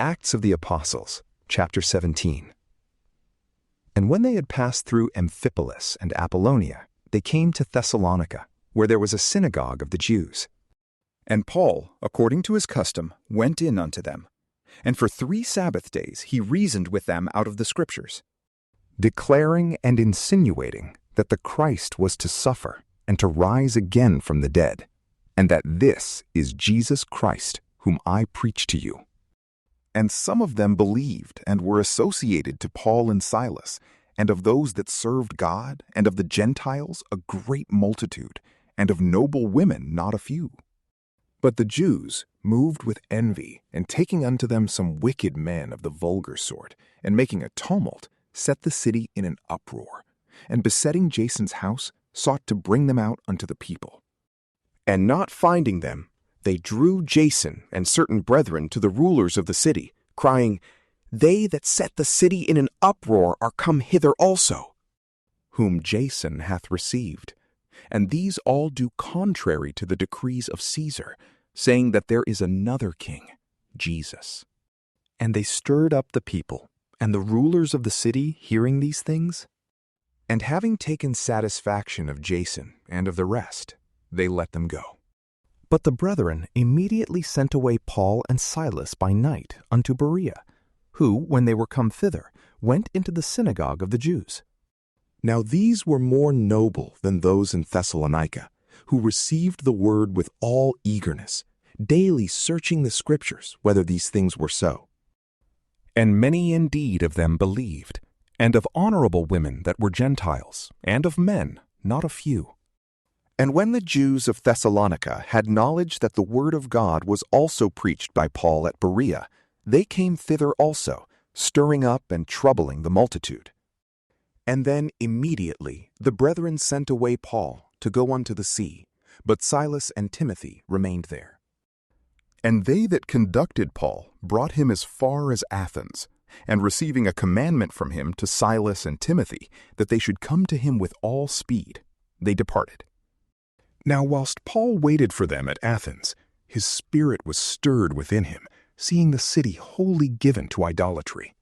Acts of the Apostles, chapter 17. And when they had passed through Amphipolis and Apollonia, they came to Thessalonica, where there was a synagogue of the Jews. And Paul, according to his custom, went in unto them. And for 3 Sabbath days he reasoned with them out of the Scriptures, declaring and insinuating that the Christ was to suffer and to rise again from the dead, and that this is Jesus Christ, whom I preach to you. And some of them believed and were associated to Paul and Silas, and of those that served God, and of the Gentiles a great multitude, and of noble women not a few. But the Jews, moved with envy, and taking unto them some wicked men of the vulgar sort, and making a tumult, set the city in an uproar, and besetting Jason's house, sought to bring them out unto the people. And not finding them, they drew Jason and certain brethren to the rulers of the city, crying, They that set the city in an uproar are come hither also, whom Jason hath received. And these all do contrary to the decrees of Caesar, saying that there is another king, Jesus. And they stirred up the people, and the rulers of the city, hearing these things, and having taken satisfaction of Jason and of the rest, they let them go. But the brethren immediately sent away Paul and Silas by night unto Berea, who, when they were come thither, went into the synagogue of the Jews. Now these were more noble than those in Thessalonica, who received the word with all eagerness, daily searching the Scriptures whether these things were so. And many indeed of them believed, and of honorable women that were Gentiles, and of men, not a few. And when the Jews of Thessalonica had knowledge that the word of God was also preached by Paul at Berea, they came thither also, stirring up and troubling the multitude. And then immediately the brethren sent away Paul to go unto the sea, but Silas and Timothy remained there. And they that conducted Paul brought him as far as Athens, and receiving a commandment from him to Silas and Timothy, that they should come to him with all speed, they departed. Now whilst Paul waited for them at Athens, his spirit was stirred within him, seeing the city wholly given to idolatry.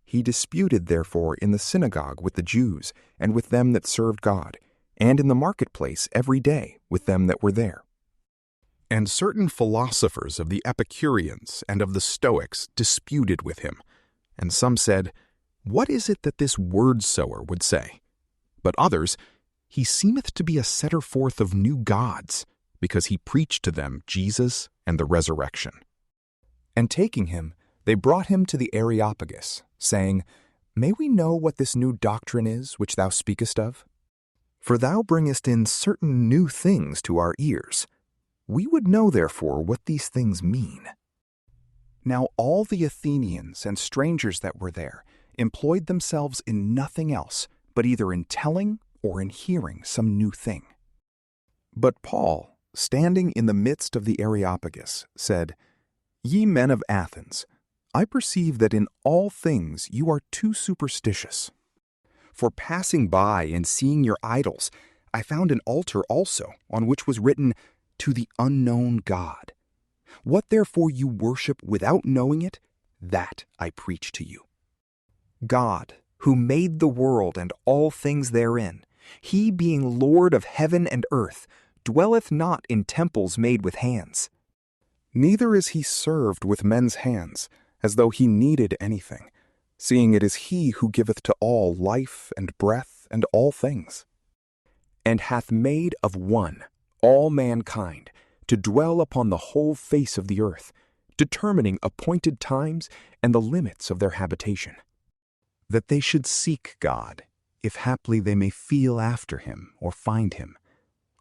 He disputed therefore in the synagogue with the Jews, and with them that served God, and in the marketplace every day with them that were there. And certain philosophers of the Epicureans and of the Stoics disputed with him. And some said, What is it that this word-sower would say? But others, He seemeth to be a setter forth of new gods, because he preached to them Jesus and the resurrection. And taking him, they brought him to the Areopagus, saying, May we know what this new doctrine is which thou speakest of? For thou bringest in certain new things to our ears. We would know therefore what these things mean. Now all the Athenians and strangers that were there employed themselves in nothing else, but either in telling or in hearing some new thing. But Paul, standing in the midst of the Areopagus, said, Ye men of Athens, I perceive that in all things you are too superstitious. For passing by and seeing your idols, I found an altar also, on which was written, To the unknown God. What therefore you worship without knowing it, that I preach to you. God, who made the world and all things therein, he being Lord of heaven and earth, dwelleth not in temples made with hands. Neither is he served with men's hands, as though he needed anything, seeing it is he who giveth to all life and breath and all things, and hath made of one all mankind to dwell upon the whole face of the earth, determining appointed times and the limits of their habitation, that they should seek God, if haply they may feel after him or find him,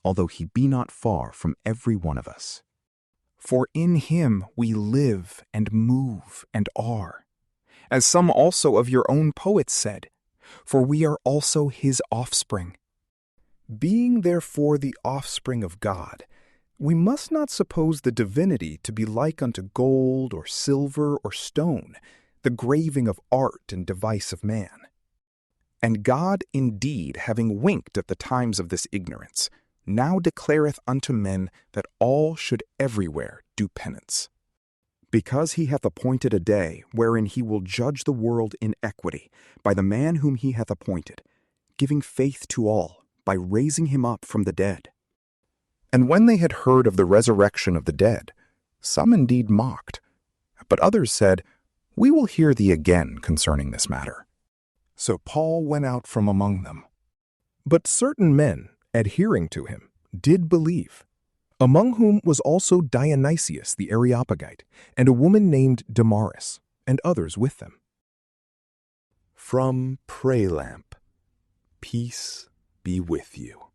although he be not far from every one of us. For in him we live and move and are, as some also of your own poets said, for we are also his offspring. Being therefore the offspring of God, we must not suppose the divinity to be like unto gold or silver or stone, the graving of art and device of man. And God indeed, having winked at the times of this ignorance, now declareth unto men that all should everywhere do penance. because he hath appointed a day wherein he will judge the world in equity by the man whom he hath appointed, giving faith to all by raising him up from the dead. And when they had heard of the resurrection of the dead, some indeed mocked, but others said, We will hear thee again concerning this matter. So Paul went out from among them. But certain men, adhering to him, did believe, among whom was also Dionysius the Areopagite, and a woman named Damaris, and others with them. From PrayLamp, peace be with you.